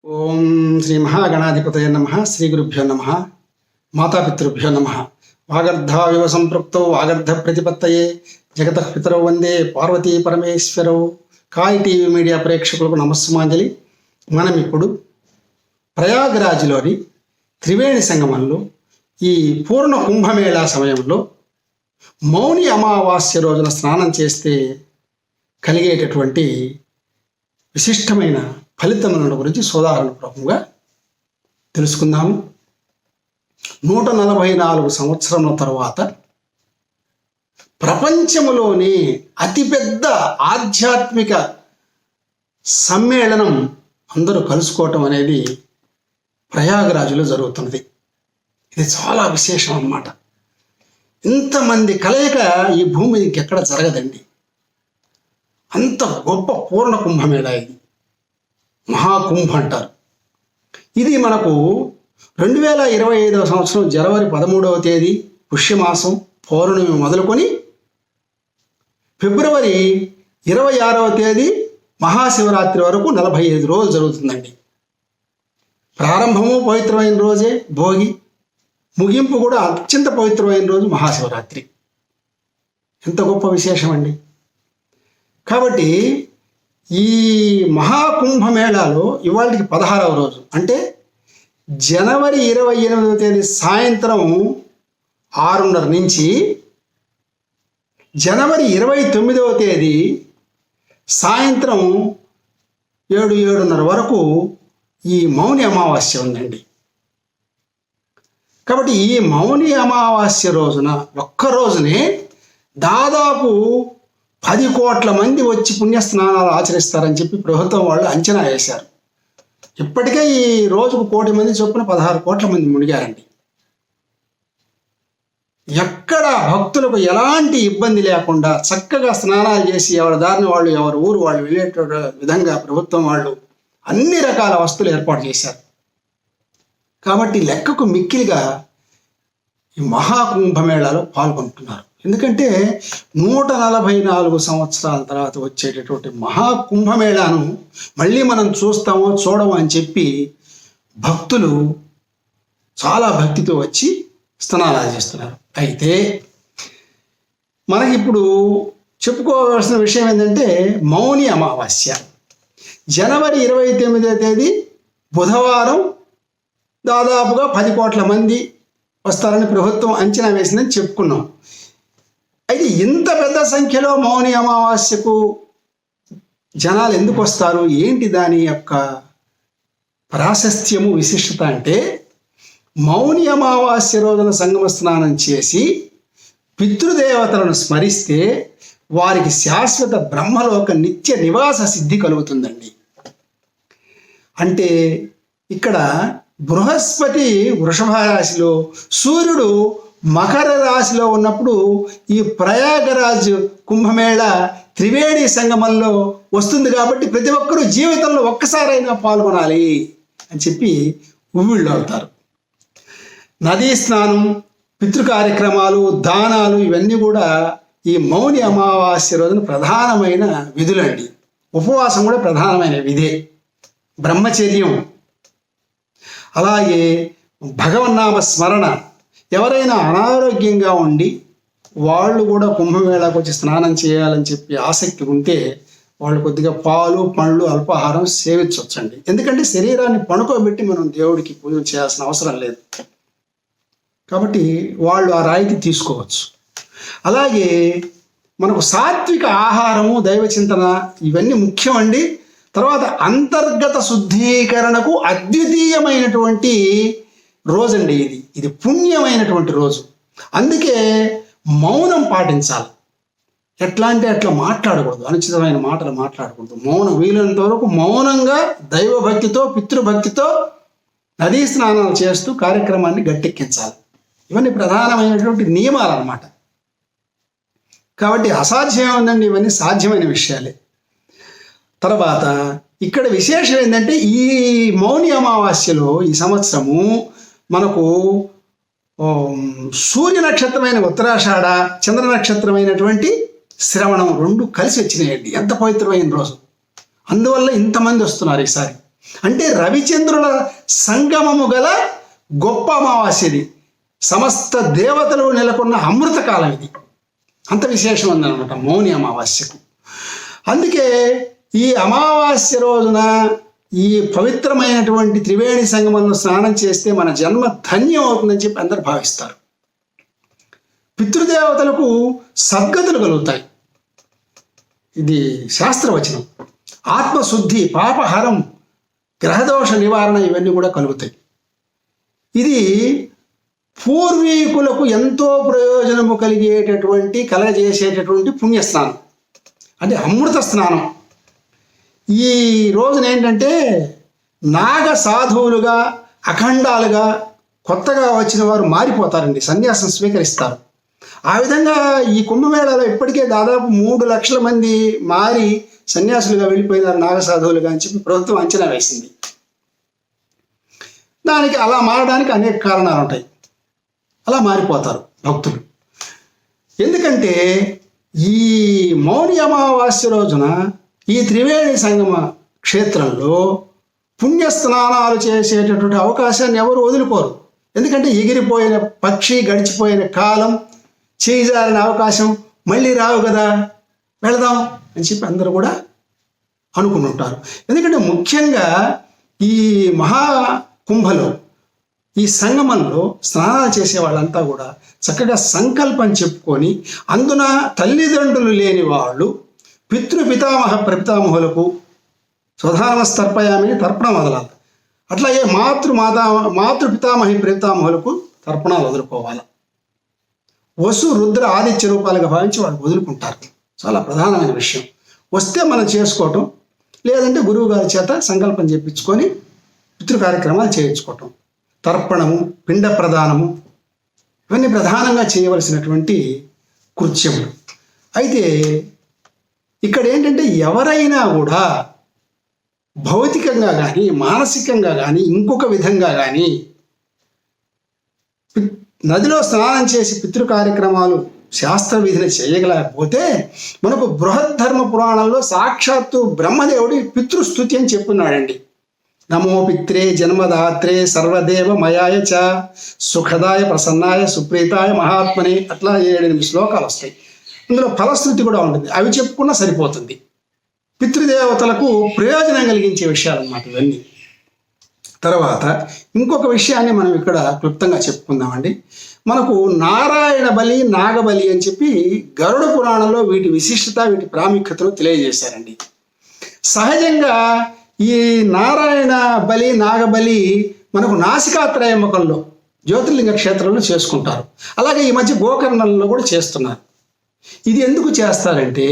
ఓం శ్రీ మహాగణాధిపతయ నమః. శ్రీ గురుభ్యో నమః. మాతాపితృభ్యో నమః. వాగర్ధావివ సంపృక్తౌ వాగర్ధ ప్రతిపత్తయే జగతః పితరౌ వందే పార్వతీ పరమేశ్వరౌ. కాయ్ టీవీ మీడియా ప్రేక్షకులకు నమస్సుమాంజలి. మనం ఇప్పుడు ప్రయాగరాజ్లోని త్రివేణి సంగమంలో ఈ పూర్ణ కుంభమేళా సమయంలో మౌని అమావాస్య రోజున స్నానం చేస్తే కలిగేటటువంటి విశిష్టమైన ఫలితముల గురించి సోదాహరణపూర్వకంగా తెలుసుకుందాము. 144 సంవత్సరముల తరువాత ప్రపంచములోని అతిపెద్ద ఆధ్యాత్మిక సమ్మేళనం అందరూ కలుసుకోవటం అనేది ప్రయాగరాజులో జరుగుతున్నది. ఇది చాలా విశేషం అన్నమాట. ఇంతమంది కలయిక ఈ భూమి ఇంకెక్కడ జరగదండి. అంత గొప్ప పూర్ణ కుంభమేళా ఇది. మహాకుంభ అంటారు. ఇది మనకు 2025 సంవత్సరం జనవరి 13వ తేదీ పుష్యమాసం పౌర్ణమి మొదలుకొని ఫిబ్రవరి 26వ తేదీ మహాశివరాత్రి వరకు 45 రోజులు జరుగుతుందండి. ప్రారంభము పవిత్రమైన రోజే భోగి, ముగింపు కూడా అత్యంత పవిత్రమైన రోజు మహాశివరాత్రి. ఎంత గొప్ప విశేషం అండి. కాబట్టి ఈ మహాకుంభమేళాలో ఇవాళకి 16వ రోజు, అంటే జనవరి 28వ తేదీ సాయంత్రం 6:30 నుంచి జనవరి 29వ తేదీ సాయంత్రం 7-7:30 వరకు ఈ మౌని అమావాస్య ఉందండి. కాబట్టి ఈ మౌని అమావాస్య రోజున ఒక్క రోజునే దాదాపు 10 కోట్ల మంది వచ్చి పుణ్యస్నానాలు ఆచరిస్తారని చెప్పి ప్రభుత్వం వాళ్ళు అంచనా వేశారు. ఇప్పటికే ఈ రోజుకు 1 కోటి మంది చొప్పున 16 కోట్ల మంది మునిగారండి. ఎక్కడ భక్తులకు ఎలాంటి ఇబ్బంది లేకుండా చక్కగా స్నానాలు చేసి ఎవరి దారిని వాళ్ళు ఎవరి ఊరు వాళ్ళు వెళ్ళేట విధంగా ప్రభుత్వం వాళ్ళు అన్ని రకాల వస్తువులు ఏర్పాటు చేశారు. కాబట్టి లెక్కకు మిక్కిలిగా ఈ మహాకుంభమేళాలో పాల్గొంటున్నారు. ఎందుకంటే 144 సంవత్సరాల తర్వాత వచ్చేటటువంటి మహాకుంభమేళాను మళ్ళీ మనం చూస్తామో చూడమో అని చెప్పి భక్తులు చాలా భక్తితో వచ్చి స్నానాలు చేస్తున్నారు. అయితే మనకి ఇప్పుడు చెప్పుకోవాల్సిన విషయం ఏంటంటే మౌని అమావాస్య జనవరి 29వ తేదీ బుధవారం దాదాపుగా 10 కోట్ల మంది వస్తారని ప్రభుత్వం అంచనా వేసిందని చెప్పుకున్నాం. అయితే ఇంత పెద్ద సంఖ్యలో మౌని అమావాస్యకు జనాలు ఎందుకు వస్తారు, ఏంటి దాని యొక్క ప్రాశస్త్యము విశిష్టత అంటే, మౌని అమావాస్య రోజున సంగమ స్నానం చేసి పితృదేవతలను స్మరిస్తే వారికి శాశ్వత బ్రహ్మలోక నిత్య నివాస సిద్ధి కలుగుతుందండి. అంటే ఇక్కడ బృహస్పతి వృషభ రాశిలో, సూర్యుడు మకర రాశిలో ఉన్నప్పుడు ఈ ప్రయాగరాజ్ కుంభమేళ త్రివేణి సంగమంలో వస్తుంది. కాబట్టి ప్రతి ఒక్కరూ జీవితంలో ఒక్కసారైనా పాల్గొనాలి అని చెప్పి ఉవ్విళ్ళు అవుతారు. నదీ స్నానం, పితృ కార్యక్రమాలు, దానాలు ఇవన్నీ కూడా ఈ మౌని అమావాస్య రోజున ప్రధానమైన విధులండి. ఉపవాసం కూడా ప్రధానమైన విధే. బ్రహ్మచర్యం, అలాగే భగవన్నామ స్మరణ. ఎవరైనా అనారోగ్యంగా ఉండి వాళ్ళు కూడా కుంభమేళాకు వచ్చి స్నానం చేయాలని చెప్పి ఆసక్తి ఉంటే వాళ్ళు కొద్దిగా పాలు, పండ్లు, అల్పాహారం సేవించవచ్చండి. ఎందుకంటే శరీరాన్ని పడుకోబెట్టి మనం దేవుడికి పూజ చేయాల్సిన అవసరం లేదు. కాబట్టి వాళ్ళు ఆ రాయితీ తీసుకోవచ్చు. అలాగే మనకు సాత్విక ఆహారము, దైవ చింతన ఇవన్నీ ముఖ్యమండి. తర్వాత అంతర్గత శుద్ధీకరణకు అద్వితీయమైనటువంటి రోజండి ఇది. ఇది పుణ్యమైనటువంటి రోజు. అందుకే మౌనం పాటించాలి. ఎట్లా అంటే అట్లా మాట్లాడకూడదు, అనుచితమైన మాటలు మాట్లాడకూడదు. మౌనం వీలైనంత వరకు మౌనంగా దైవభక్తితో, పితృభక్తితో నదీ స్నానాలు చేస్తూ కార్యక్రమాన్ని గట్టెక్కించాలి. ఇవన్నీ ప్రధానమైనటువంటి నియమాలు అన్నమాట. కాబట్టి అసాధ్యం ఉందండి, ఇవన్నీ సాధ్యమైన విషయాలే. తర్వాత ఇక్కడ విశేషం ఏంటంటే ఈ మౌని అమావాస్యలో ఈ సంవత్సరము మనకు సూర్య నక్షత్రమైన ఉత్తరాషాఢ, చంద్ర నక్షత్రమైనటువంటి శ్రవణం 2 కలిసి వచ్చినాయండి. ఎంత పవిత్రమైన రోజు. అందువల్ల ఇంతమంది వస్తున్నారు ఈసారి. అంటే రవిచంద్రుల సంగమము గల గొప్ప అమావాస్య ఇది. సమస్త దేవతలు నెలకొన్న అమృతకాలం ఇది. అంత విశేషం ఉందన్నమాట మౌని అమావాస్యకు. అందుకే ఈ అమావాస్య రోజున ఈ పవిత్రమైనటువంటి త్రివేణి సంగమంలో స్నానం చేస్తే మన జన్మ ధన్యం అవుతుందని చెప్పి అందరు భావిస్తారు. పితృదేవతలకు సద్గతులు కలుగుతాయి. ఇది శాస్త్రవచనం. ఆత్మశుద్ధి, పాపహరం, గ్రహదోష నివారణ ఇవన్నీ కూడా కలుగుతాయి. ఇది పూర్వీకులకు ఎంతో ప్రయోజనము కలగజేసేటటువంటి పుణ్యస్నానం, అంటే అమృత స్నానం. ఈ రోజున ఏంటంటే నాగ సాధువులుగా, అఖండాలుగా కొత్తగా వచ్చిన వారు మారిపోతారండి, సన్యాసం స్వీకరిస్తారు. ఆ విధంగా ఈ కుంభమేళాలో ఇప్పటికే దాదాపు 3 లక్షల మంది మారి సన్యాసులుగా వెళ్ళిపోయినారు, నాగ సాధువులుగా అని చెప్పి ప్రభుత్వం అంచనా వేసింది. దానికి అలా మారడానికి అనేక కారణాలు ఉంటాయి. అలా మారిపోతారు భక్తులు. ఎందుకంటే ఈ మౌని అమావాస్య రోజున ఈ త్రివేణి సంగమ క్షేత్రంలో పుణ్యస్నానాలు చేసేటటువంటి అవకాశాన్ని ఎవరు వదులుకోరు. ఎందుకంటే ఎగిరిపోయిన పక్షి, గడిచిపోయిన కాలం, చేజారిన అవకాశం మళ్ళీ రావు కదా, వెళదాం అని చెప్పి అందరూ కూడా అనుకుని ఉంటారు. ఎందుకంటే ముఖ్యంగా ఈ మహాకుంభలో, ఈ సంగమంలో స్నానాలు చేసే వాళ్ళంతా కూడా చక్కగా సంకల్పం చెప్పుకొని, అందున తల్లిదండ్రులు లేని వాళ్ళు పితృపితామహ ప్రపితామహులకు స్వధానమస్తర్పయామని తర్పణం వదలాలి. అట్లాగే మాతృపితామహి ప్రపితామహులకు తర్పణాలు వదులుకోవాలి. వసు, రుద్ర, ఆదిత్య రూపాలుగా భావించి వాళ్ళు వదులుకుంటారు. చాలా ప్రధానమైన విషయం. వస్తే మనం చేసుకోవటం, లేదంటే గురువు గారి చేత సంకల్పం చెప్పించుకొని పితృ కార్యక్రమాలు చేయించుకోవటం. తర్పణము, పిండ ప్రదానము ఇవన్నీ ప్రధానంగా చేయవలసినటువంటి కృత్యములు. అయితే ఇక్కడ ఏంటంటే ఎవరైనా కూడా భౌతికంగా కానీ, మానసికంగా కానీ, ఇంకొక విధంగా కానీ నదిలో స్నానం చేసి పితృ కార్యక్రమాలు శాస్త్ర విధిని చేయగలేకపోతే, మనకు బృహద్ధర్మ పురాణంలో సాక్షాత్తు బ్రహ్మదేవుడి పితృస్తుతి అని చెప్పున్నాడండి. నమో పిత్రే జన్మదాత్రే సర్వదేవ మయాయ చ సుఖదాయ ప్రసన్నాయ సుప్రీతాయ మహాత్మనే, అట్లా 7-8 శ్లోకాలు వస్తాయి. అందులో ఫలశ్రుతి కూడా ఉంటుంది. అవి చెప్పుకున్నా సరిపోతుంది. పితృదేవతలకు ప్రయోజనం కలిగించే విషయాలు అన్నమాట ఇవన్నీ. తర్వాత ఇంకొక విషయాన్ని మనం ఇక్కడ క్లుప్తంగా చెప్పుకుందామండి. మనకు నారాయణ బలి, నాగబలి అని చెప్పి గరుడ పురాణంలో వీటి విశిష్టత, వీటి ప్రాముఖ్యతను తెలియజేశారండి. సహజంగా ఈ నారాయణ బలి, నాగబలి మనకు నాసికాత్రయమ్మకంలో జ్యోతిర్లింగ క్షేత్రంలో చేసుకుంటారు. అలాగే ఈ మధ్య గోకర్ణంలో కూడా చేస్తున్నారు. ఇది ఎందుకు చేస్తారంటే,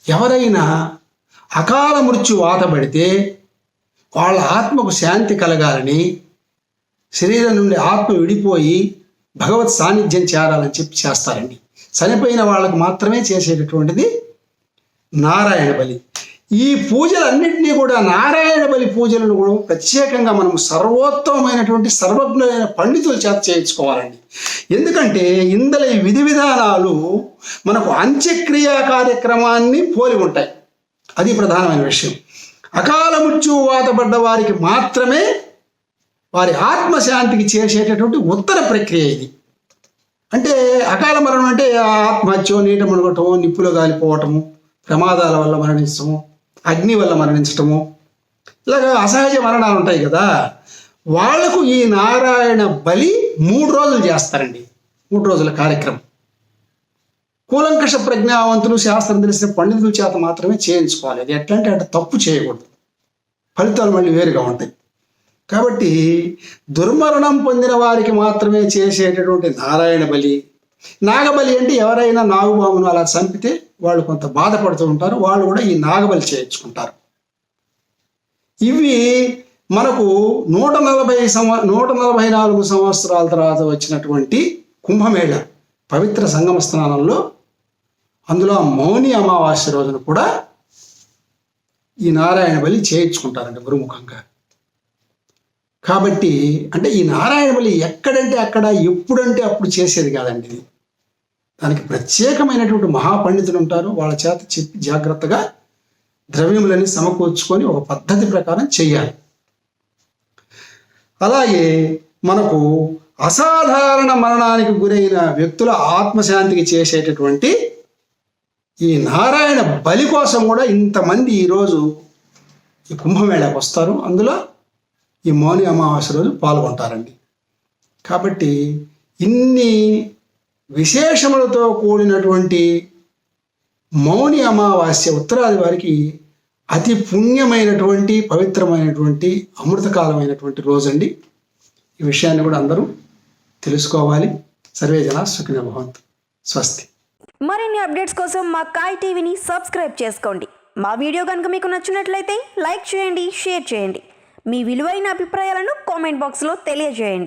ఎవరైనా అకాల మృత్యు వాతబడితే వాళ్ళ ఆత్మకు శాంతి కలగాలని, శరీరం నుండి ఆత్మ విడిపోయి భగవత్ సాన్నిధ్యం చేరాలని చెప్పి చేస్తారండి. చనిపోయిన వాళ్ళకు మాత్రమే చేసేటటువంటిది నారాయణ బలి. ఈ పూజలన్నింటినీ కూడా, నారాయణ బలి పూజలను కూడా ప్రత్యేకంగా మనం సర్వోత్తమైనటువంటి సర్వజ్ఞులైన పండితుల చేత చేయించుకోవాలండి. ఎందుకంటే ఇందులో ఈ విధి విధానాలు మనకు అంత్యక్రియ కార్యక్రమాన్ని పోలి ఉంటాయి. అది ప్రధానమైన విషయం. అకాల మృత్యు వాతపడ్డ వారికి మాత్రమే వారి ఆత్మశాంతికి చేసేటటువంటి ఉత్తర ప్రక్రియ ఇది. అంటే అకాల మరణం అంటే ఆత్మహత్యో, నీట మునగటమో, నిప్పులో గాలిపోవటము, ప్రమాదాల వల్ల మరణించటము, అగ్ని వల్ల మరణించటము, ఇలాగా అసహజ మరణాలు ఉంటాయి కదా. వాళ్లకు ఈ నారాయణ బలి 3 రోజులు చేస్తారండి. 3 రోజుల కార్యక్రమం. కూలంకష ప్రజ్ఞావంతులు, శాస్త్రం తెలిసిన పండితుల చేత మాత్రమే చేయించుకోవాలి. అది ఎట్లంటే అంటే తప్పు చేయకూడదు, ఫలితాలు మళ్ళీ వేరుగా ఉంటాయి. కాబట్టి దుర్మరణం పొందిన వారికి మాత్రమే చేసేటటువంటి నారాయణ బలి. నాగబలి అంటే ఎవరైనా నాగుబామును అలా చంపితే వాళ్ళు కొంత బాధపడుతూ ఉంటారు, వాళ్ళు కూడా ఈ నాగబలి చేయించుకుంటారు. ఇవి మనకు 144 సంవత్సరాల తర్వాత వచ్చినటువంటి కుంభమేళ పవిత్ర సంగమ స్నానంలో, అందులో మౌని అమావాస్య రోజున కూడా ఈ నారాయణ బలి చేయించుకుంటారండి గురుముఖంగా. కాబట్టి అంటే ఈ నారాయణ బలి ఎక్కడంటే అక్కడ, ఎప్పుడంటే అప్పుడు చేసేది కాదండి. ఇది దానికి ప్రత్యేకమైనటువంటి మహాపండితులు ఉంటారు, వాళ్ళ చేత చెప్పి జాగ్రత్తగా ద్రవ్యములని సమకూర్చుకొని ఒక పద్ధతి ప్రకారం చెయ్యాలి. అలాగే మనకు అసాధారణ మరణానికి గురైన వ్యక్తుల ఆత్మశాంతికి చేసేటటువంటి ఈ నారాయణ బలి కోసం కూడా ఇంతమంది ఈరోజు ఈ కుంభమేళాకు వస్తారు. అందులో ఈ మౌని అమావాస్య రోజు పాల్గొంటారండి. కాబట్టి ఇన్ని విశేషములతో కూడినటువంటి మౌని అమావాస్య ఉత్తరాది వారికి అతి పుణ్యమైనటువంటి పవిత్రమైనటువంటి అమృతకాలమైనటువంటి రోజండి. ఈ విషయాన్ని కూడా అందరూ తెలుసుకోవాలి. సర్వే జనా సుఖినో భవంతు. స్వస్తి. మరిన్ని అప్డేట్స్ కోసం మా కాయ్ టీవీని సబ్స్క్రైబ్ చేసుకోండి. మా వీడియో కనుక మీకు నచ్చినట్లయితే లైక్ చేయండి, షేర్ చేయండి. మీ విలువైన అభిప్రాయాలను కామెంట్ బాక్స్లో తెలియజేయండి.